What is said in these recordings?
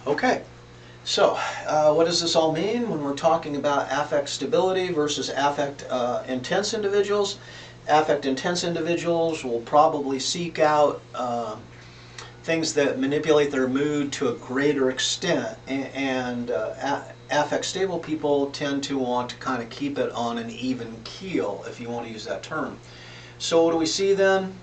Okay, so what does this all mean when we're talking about affect stability versus affect intense individuals? Affect intense individuals will probably seek out things that manipulate their mood to a greater extent, and affect stable people tend to want to kind of keep it on an even keel, if you want to use that term. So what do we see then?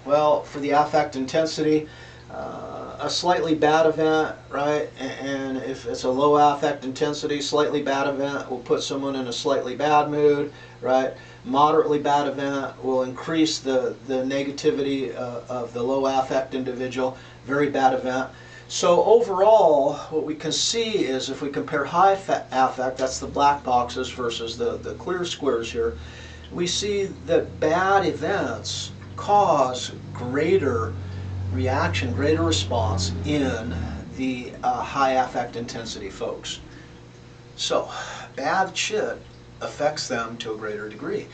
Well, for the affect intensity, a slightly bad event, right? And if it's a low affect intensity, slightly bad event will put someone in a slightly bad mood, right? Moderately bad event will increase the negativity of the low affect individual. Very bad event. So overall, what we can see is if we compare high affect, that's the black boxes versus the clear squares here, we see that bad events cause greater reaction, greater response in the high affect intensity folks. So bad shit affects them to a greater degree.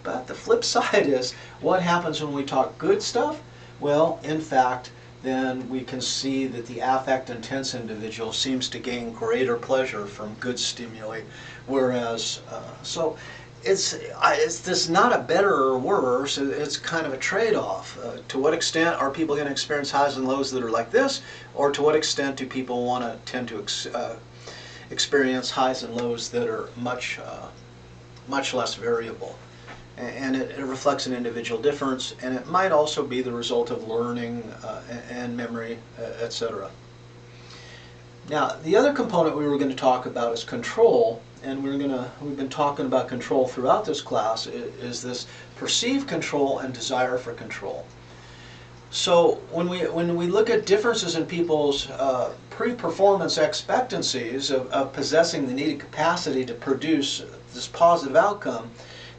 But the flip side is, what happens when we talk good stuff? Well, in fact, then we can see that the affect intense individual seems to gain greater pleasure from good stimuli, whereas it's this not a better or worse, it's kind of a trade-off. To what extent are people going to experience highs and lows that are like this, or to what extent do people want to tend to experience highs and lows that are much less variable? And it reflects an individual difference, and it might also be the result of learning and memory, etc. Now, the other component we were going to talk about is control, and we've been talking about control throughout this class, is this perceived control and desire for control. So when we look at differences in people's pre-performance expectancies of possessing the needed capacity to produce this positive outcome,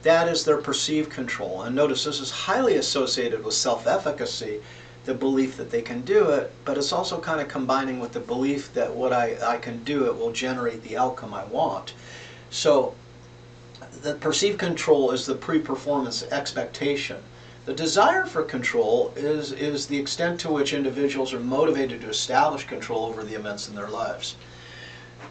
that is their perceived control. And notice this is highly associated with self-efficacy, the belief that they can do it, but it's also kind of combining with the belief that what I can do it will generate the outcome I want. So the perceived control is the pre-performance expectation. The desire for control is the extent to which individuals are motivated to establish control over the events in their lives.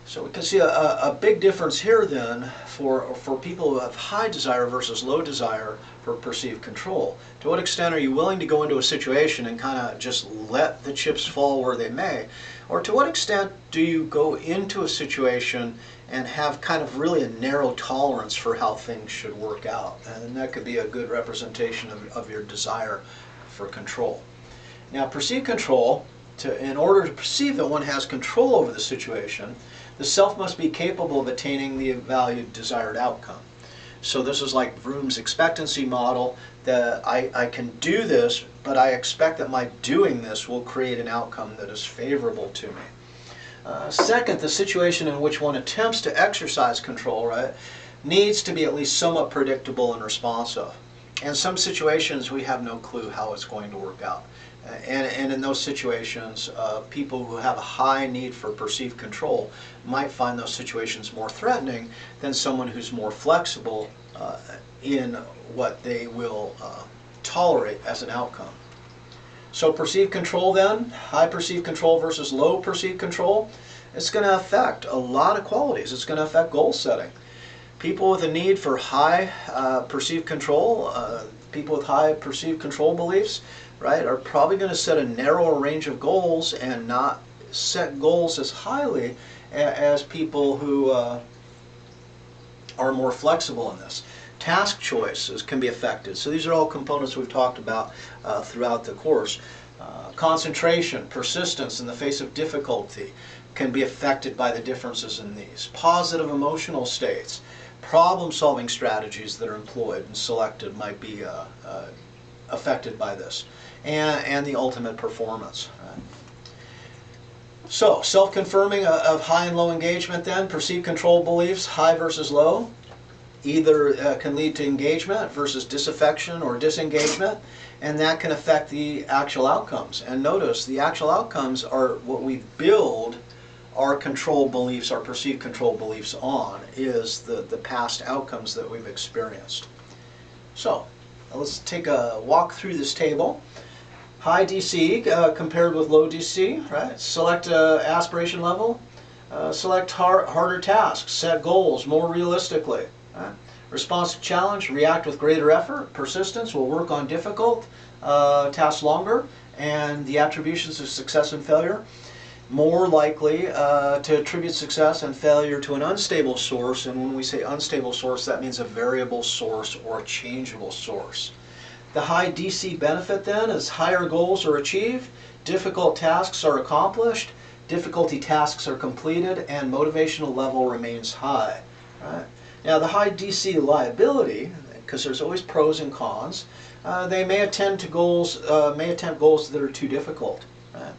So we can see a big difference here then for people who have high desire versus low desire for perceived control. To what extent are you willing to go into a situation and kind of just let the chips fall where they may? Or to what extent do you go into a situation and have kind of really a narrow tolerance for how things should work out? And that could be a good representation of your desire for control. Now, perceived control, in order to perceive that one has control over the situation, the self must be capable of attaining the valued desired outcome. So this is like Vroom's expectancy model, that I can do this, but I expect that my doing this will create an outcome that is favorable to me. Second, the situation in which one attempts to exercise control, right, needs to be at least somewhat predictable and responsive. In some situations, we have no clue how it's going to work out. And in those situations, people who have a high need for perceived control might find those situations more threatening than someone who's more flexible in what they will tolerate as an outcome. So perceived control then, high perceived control versus low perceived control, it's going to affect a lot of qualities. It's going to affect goal setting. People with a need for high perceived control, people with high perceived control beliefs, right, are probably going to set a narrower range of goals and not set goals as highly as people who are more flexible in this. Task choices can be affected. So these are all components we've talked about throughout the course. Concentration, persistence in the face of difficulty can be affected by the differences in these. Positive emotional states, problem-solving strategies that are employed and selected might be affected by this, and the ultimate performance. Right? So, self-confirming of high and low engagement then, perceived control beliefs, high versus low, either can lead to engagement versus disaffection or disengagement, and that can affect the actual outcomes. And notice, the actual outcomes are what we build our control beliefs, our perceived control beliefs on, is the past outcomes that we've experienced. So, let's take a walk through this table. High DC compared with low DC, right? Select aspiration level. Select harder tasks. Set goals more realistically. Right? Response to challenge. React with greater effort. Persistence will work on difficult tasks longer. And the attributions of success and failure. More likely to attribute success and failure to an unstable source. And when we say unstable source, that means a variable source or a changeable source. The high DC benefit then is higher goals are achieved, difficult tasks are accomplished, difficulty tasks are completed, and motivational level remains high. Right? Now the high DC liability, because there's always pros and cons, they may attempt goals that are too difficult, right?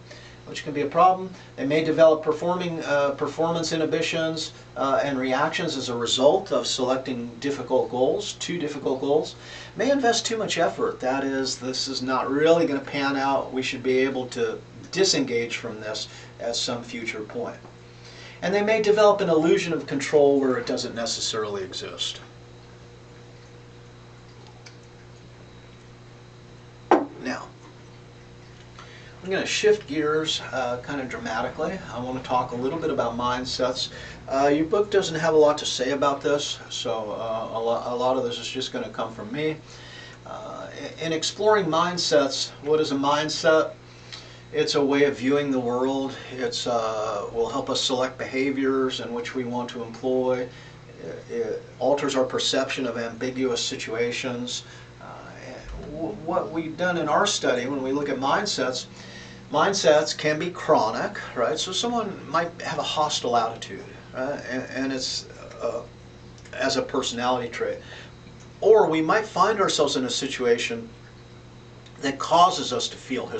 Which can be a problem. They may develop performance inhibitions and reactions as a result of selecting difficult goals, too difficult goals. May invest too much effort. That is, this is not really going to pan out. We should be able to disengage from this at some future point. And they may develop an illusion of control where it doesn't necessarily exist. Now, I'm going to shift gears kind of dramatically. I want to talk a little bit about mindsets. Your book doesn't have a lot to say about this, so a lot of this is just going to come from me. In exploring mindsets, what is a mindset? It's a way of viewing the world. It will help us select behaviors in which we want to employ. It alters our perception of ambiguous situations. What we've done in our study when we look at mindsets, mindsets can be chronic, right? So someone might have a hostile attitude, right? And it's as a personality trait. Or we might find ourselves in a situation that causes us to feel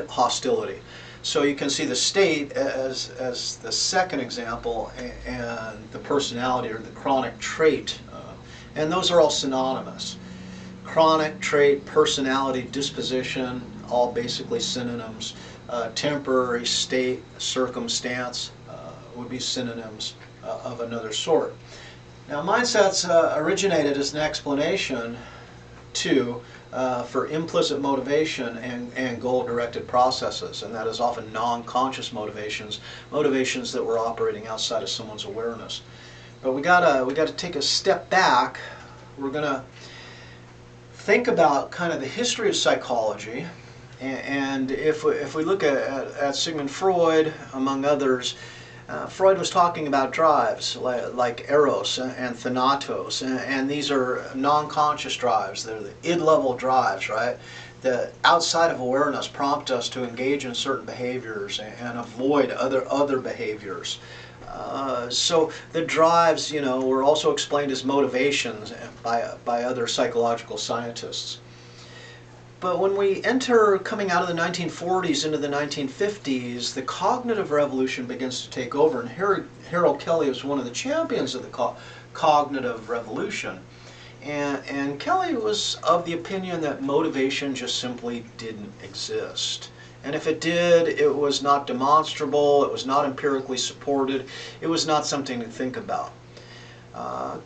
hostility. So you can see the state as the second example, and the personality or the chronic trait. And those are all synonymous. Chronic trait, personality, disposition, all basically synonyms. Temporary state, circumstance would be synonyms of another sort. Now mindsets originated as an explanation for implicit motivation and goal-directed processes, and that is often non-conscious motivations that were operating outside of someone's awareness. But we gotta take a step back. We're gonna think about kind of the history of psychology, and if we look at Sigmund Freud, among others, Freud was talking about drives like eros and thanatos, and these are non-conscious drives. They're the id-level drives, right? That outside of awareness prompt us to engage in certain behaviors and avoid other behaviors. So the drives, were also explained as motivations by other psychological scientists. But when we enter coming out of the 1940s into the 1950s, the cognitive revolution begins to take over, and Harold Kelly is one of the champions of the cognitive revolution. And Kelly was of the opinion that motivation just simply didn't exist. And if it did, it was not demonstrable, it was not empirically supported, it was not something to think about.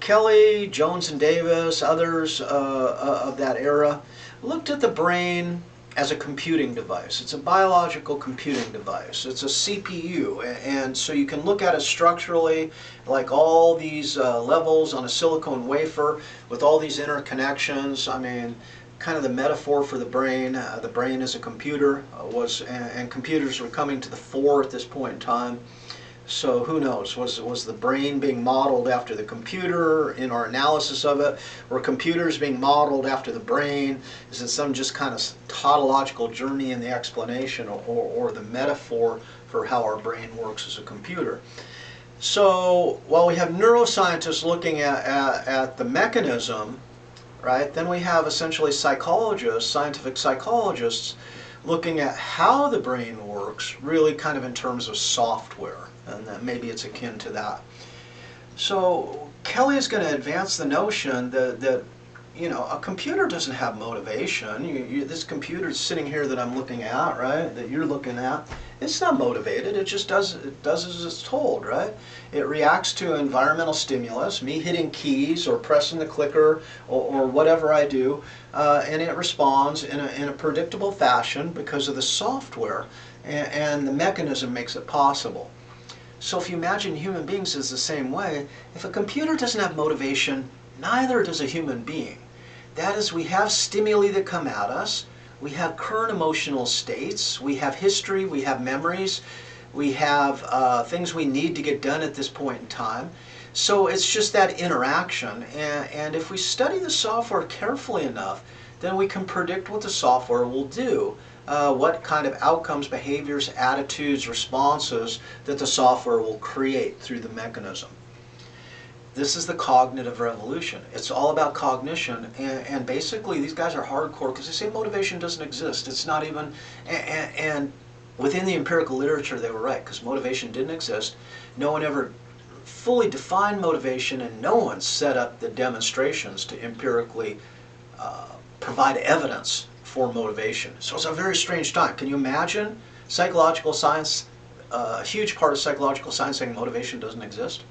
Kelly, Jones and Davis, others of that era, looked at the brain as a computing device. It's a biological computing device. It's a CPU, and so you can look at it structurally like all these levels on a silicone wafer with all these interconnections. I mean, kind of the metaphor for the brain is a computer, and computers were coming to the fore at this point in time. So who knows, was the brain being modeled after the computer in our analysis of it? Were computers being modeled after the brain? Is it some just kind of tautological journey in the explanation, or the metaphor for how our brain works as a computer? So while we have neuroscientists looking at the mechanism, right, then we have essentially psychologists, scientific psychologists, looking at how the brain works, really kind of in terms of software. And that maybe it's akin to that. So Kelly is going to advance the notion that you know, a computer doesn't have motivation. This computer is sitting here that I'm looking at, right, that you're looking at, it's not motivated. It just does as it's told, right? It reacts to environmental stimulus, me hitting keys or pressing the clicker or whatever I do, and it responds in a predictable fashion because of the software, and the mechanism makes it possible. So if you imagine human beings as the same way, if a computer doesn't have motivation, neither does a human being. That is, we have stimuli that come at us, we have current emotional states, we have history, we have memories, we have things we need to get done at this point in time. So it's just that interaction, and if we study the software carefully enough, then we can predict what the software will do, what kind of outcomes, behaviors, attitudes, responses that the software will create through the mechanism. This is the cognitive revolution. It's all about cognition, and basically these guys are hardcore because they say motivation doesn't exist. It's not even, and within the empirical literature they were right, because motivation didn't exist. No one ever fully defined motivation, and no one set up the demonstrations to empirically provide evidence for motivation. So it's a very strange time. Can you imagine psychological science, a huge part of psychological science saying motivation doesn't exist?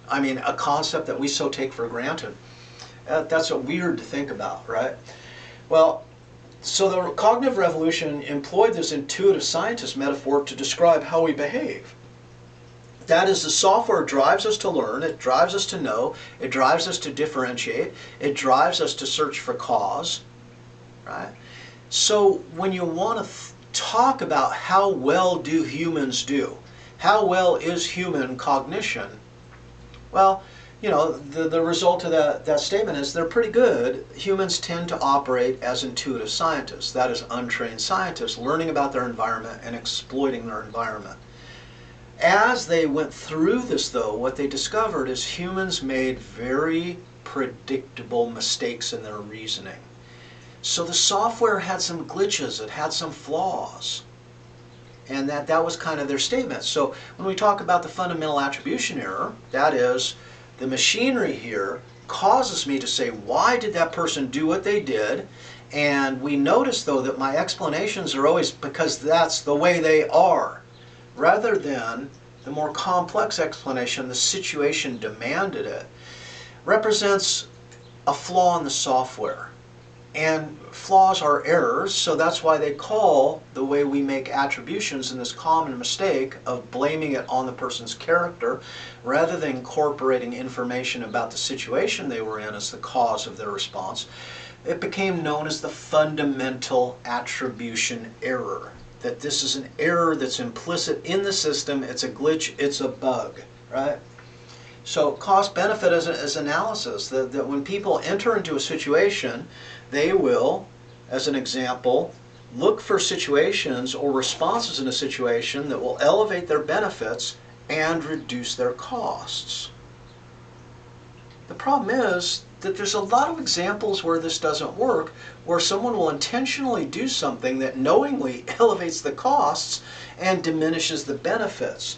I mean, a concept that we so take for granted. That's weird to think about, right? Well, so the cognitive revolution employed this intuitive scientist metaphor to describe how we behave. That is, the software drives us to learn, it drives us to know, it drives us to differentiate, it drives us to search for cause, right? So when you want to talk about how well do humans do, how well is human cognition, well, you know, the result of that statement is they're pretty good. Humans tend to operate as intuitive scientists, that is, untrained scientists learning about their environment and exploiting their environment. As they went through this, though, what they discovered is humans made very predictable mistakes in their reasoning. So the software had some glitches, it had some flaws. And that was kind of their statement. So when we talk about the fundamental attribution error, that is, the machinery here causes me to say, why did that person do what they did? And we notice, though, that my explanations are always because that's the way they are, rather than the more complex explanation, the situation demanded it, represents a flaw in the software. And flaws are errors, so that's why they call the way we make attributions in this common mistake of blaming it on the person's character rather than incorporating information about the situation they were in as the cause of their response. It became known as the fundamental attribution error. That this is an error that's implicit in the system, it's a glitch, it's a bug, right? So cost-benefit is analysis, that when people enter into a situation, they will, as an example, look for situations or responses in a situation that will elevate their benefits and reduce their costs. The problem is that there's a lot of examples where this doesn't work, where someone will intentionally do something that knowingly elevates the costs and diminishes the benefits.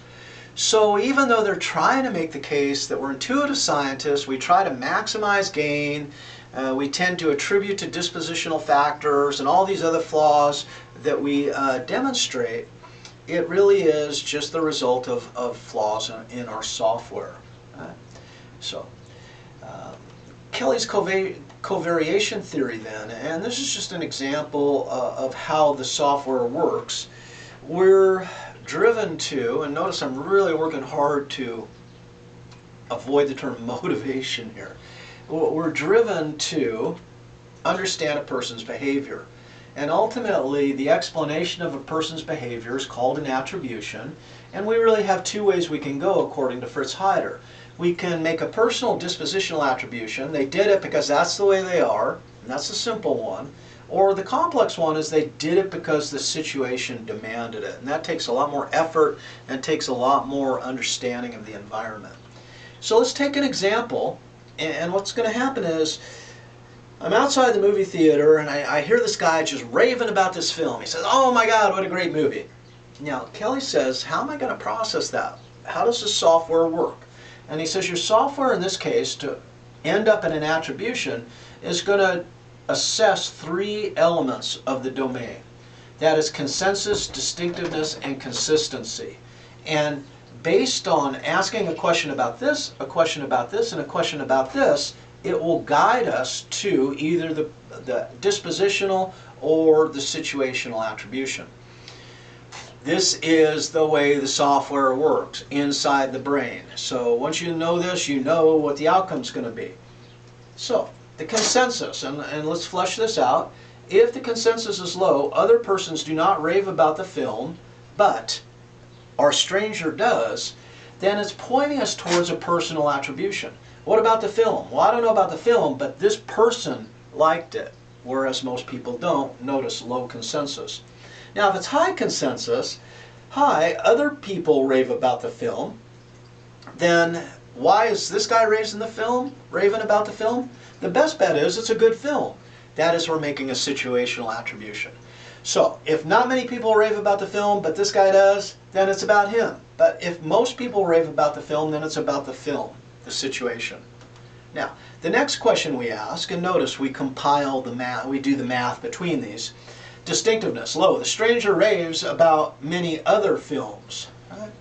So even though they're trying to make the case that we're intuitive scientists, we try to maximize gain, we tend to attribute to dispositional factors and all these other flaws that we demonstrate, it really is just the result of flaws in our software. Right? So Kelly's covariation theory then, and this is just an example of how the software works. We're driven to, and notice I'm really working hard to avoid the term motivation here. We're driven to understand a person's behavior. And ultimately, the explanation of a person's behavior is called an attribution. And we really have two ways we can go, according to Fritz Heider. We can make a personal dispositional attribution. They did it because that's the way they are, and that's the simple one. Or the complex one is they did it because the situation demanded it. And that takes a lot more effort and takes a lot more understanding of the environment. So let's take an example. And what's going to happen is, I'm outside the movie theater and I hear this guy just raving about this film. He says, oh my God, what a great movie. Now, Kelly says, how am I going to process that? How does the software work? And he says, your software in this case, to end up in an attribution is going to assess three elements of the domain. That is consensus, distinctiveness, and consistency. And based on asking a question about this, a question about this, and a question about this, it will guide us to either the dispositional or the situational attribution. This is the way the software works inside the brain. So once you know this, you know what the outcome is going to be. So the consensus, and let's flesh this out. If the consensus is low, other persons do not rave about the film, but our stranger does, then it's pointing us towards a personal attribution. What about the film? Well, I don't know about the film, but this person liked it, whereas most people don't. Notice low consensus. Now, if it's high consensus, high, other people rave about the film, then why is this guy raving about the film? The best bet is it's a good film. That is, we're making a situational attribution. So, if not many people rave about the film, but this guy does, then it's about him. But if most people rave about the film, then it's about the film, the situation. Now, the next question we ask, and notice we compile the math, we do the math between these. Distinctiveness, low. The stranger raves about many other films. Right?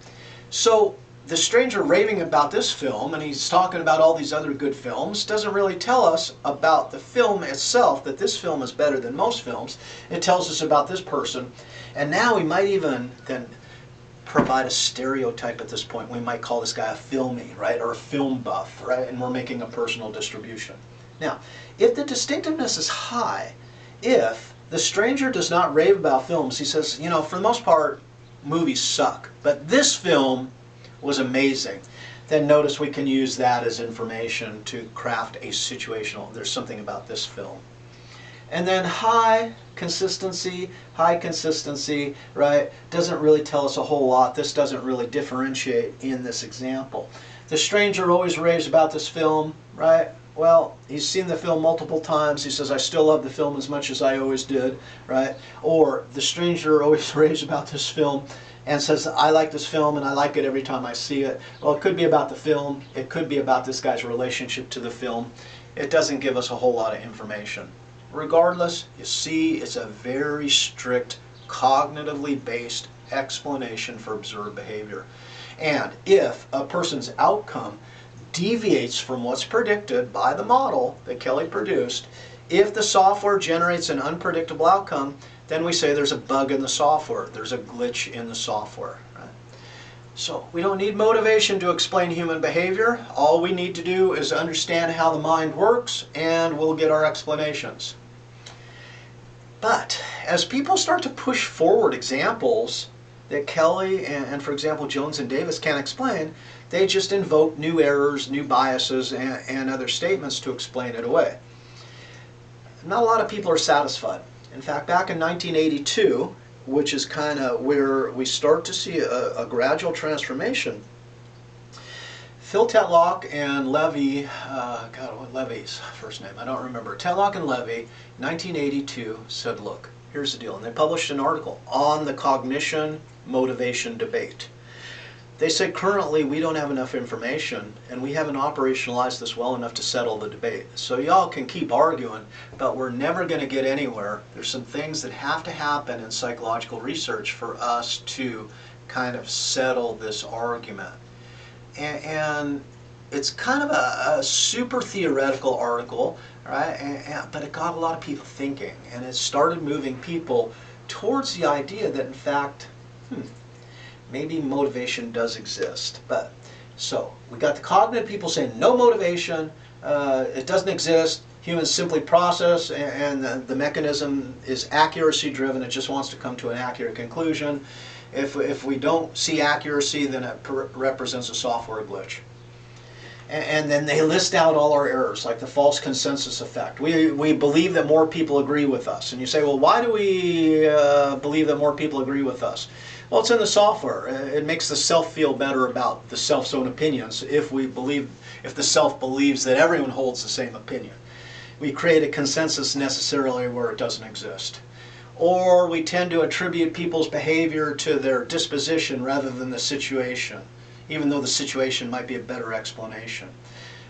So, the stranger raving about this film, and he's talking about all these other good films, doesn't really tell us about the film itself, that this film is better than most films. It tells us about this person. And now we might even then provide a stereotype at this point. We might call this guy a filmy, right, or a film buff, right, and we're making a personal distribution. Now, if the distinctiveness is high, if the stranger does not rave about films, he says, you know, for the most part, movies suck, but this film was amazing, then notice we can use that as information to craft a situational, there's something about this film. And then high consistency, right, doesn't really tell us a whole lot. This doesn't really differentiate in this example. The stranger always raves about this film, right? Well, he's seen the film multiple times. He says, I still love the film as much as I always did, right? Or the stranger always raves about this film and says, I like this film and I like it every time I see it. Well, it could be about the film. It could be about this guy's relationship to the film. It doesn't give us a whole lot of information. Regardless, you see, it's a very strict, cognitively based explanation for observed behavior. And if a person's outcome deviates from what's predicted by the model that Kelly produced, if the software generates an unpredictable outcome, then we say there's a bug in the software, there's a glitch in the software. Right? So we don't need motivation to explain human behavior. All we need to do is understand how the mind works, and we'll get our explanations. But as people start to push forward examples that Kelly and for example, Jones and Davis can't explain, they just invoke new errors, new biases, and other statements to explain it away. Not a lot of people are satisfied. In fact, back in 1982, which is kind of where we start to see a gradual transformation, Phil Tetlock and Levy, God, what Levy's first name? I don't remember. Tetlock and Levy, 1982, said, look, here's the deal. And they published an article on the cognition motivation debate. They said currently we don't have enough information and we haven't operationalized this well enough to settle the debate. So y'all can keep arguing, but we're never going to get anywhere. There's some things that have to happen in psychological research for us to kind of settle this argument. And it's kind of a super theoretical article, right? But it got a lot of people thinking, and it started moving people towards the idea that in fact, maybe motivation does exist. But so we got the cognitive people saying no motivation, it doesn't exist, humans simply process, and the mechanism is accuracy driven, it just wants to come to an accurate conclusion. If we don't see accuracy, then it represents a software glitch. And then they list out all our errors, like the false consensus effect. We believe that more people agree with us. And you say, well, why do we believe that more people agree with us? Well, it's in the software. It makes the self feel better about the self's own opinions if the self believes that everyone holds the same opinion. We create a consensus necessarily where it doesn't exist. Or we tend to attribute people's behavior to their disposition rather than the situation, even though the situation might be a better explanation.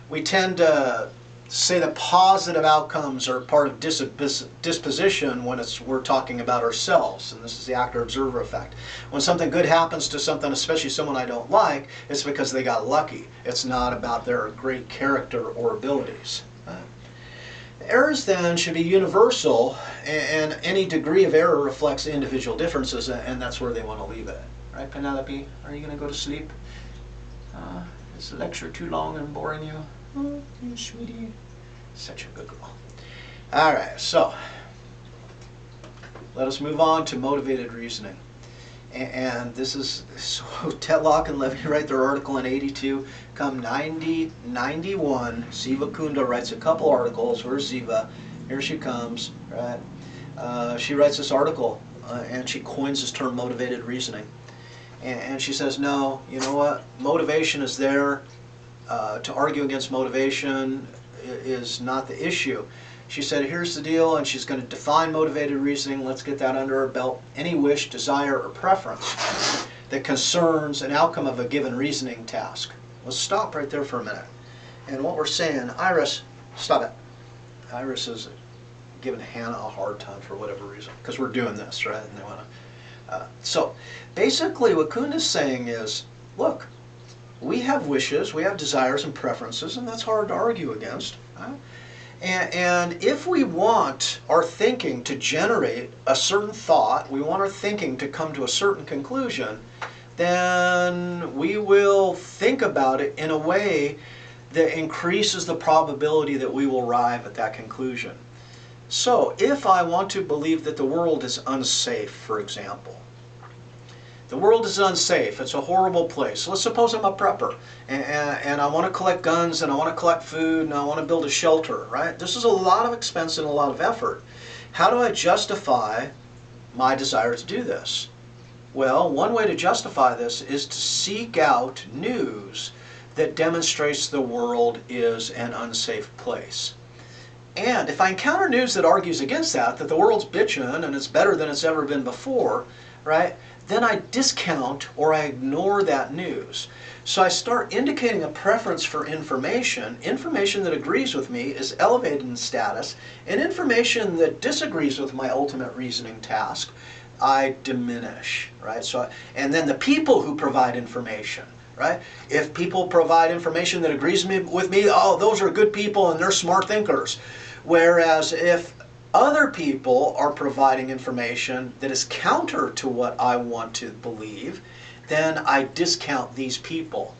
We tend to say that positive outcomes are part of disposition when we're talking about ourselves, and this is the actor-observer effect. When something good happens to something, especially someone I don't like, it's because they got lucky. It's not about their great character or abilities. Errors then should be universal, and any degree of error reflects individual differences, and that's where they want to leave it. Right, Penelope? Are you going to go to sleep? Is the lecture too long and boring you? Oh, you sweetie. Such a good girl. All right, so let us move on to motivated reasoning. And this is, so Tetlock and Levy write their article in 82. Come 90, 91, Ziva Kunda writes a couple articles. Where's Ziva? Here she comes, right? She writes this article, and she coins this term motivated reasoning. And she says, no, you know what? Motivation is there. To argue against motivation is not the issue. She said, here's the deal, and she's going to define motivated reasoning. Let's get that under her belt. Any wish, desire, or preference that concerns an outcome of a given reasoning task. Let's stop right there for a minute. And what we're saying, Iris, stop it. Iris is giving Hannah a hard time for whatever reason, because we're doing this, right? And they want to. So basically what Kunda's saying is, look, we have wishes, we have desires and preferences, and that's hard to argue against. Right? And if we want our thinking to generate a certain thought, we want our thinking to come to a certain conclusion, then we will think about it in a way that increases the probability that we will arrive at that conclusion. So if I want to believe that the world is unsafe, for example, the world is unsafe, it's a horrible place. Let's suppose I'm a prepper and I want to collect guns and I want to collect food and I want to build a shelter, right? This is a lot of expense and a lot of effort. How do I justify my desire to do this? Well, one way to justify this is to seek out news that demonstrates the world is an unsafe place. And if I encounter news that argues against that the world's bitchin' and it's better than it's ever been before, right? Then I discount or I ignore that news. So I start indicating a preference for information. Information that agrees with me is elevated in status, and information that disagrees with my ultimate reasoning task, I diminish, right? So, and then the people who provide information, right? If people provide information that agrees with me, oh, those are good people and they're smart thinkers. Whereas if other people are providing information that is counter to what I want to believe, then I discount these people.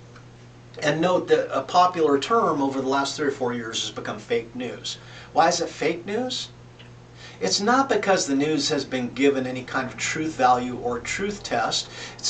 And note that a popular term over the last 3 or 4 years has become fake news. Why is it fake news? It's not because the news has been given any kind of truth value or truth test. It's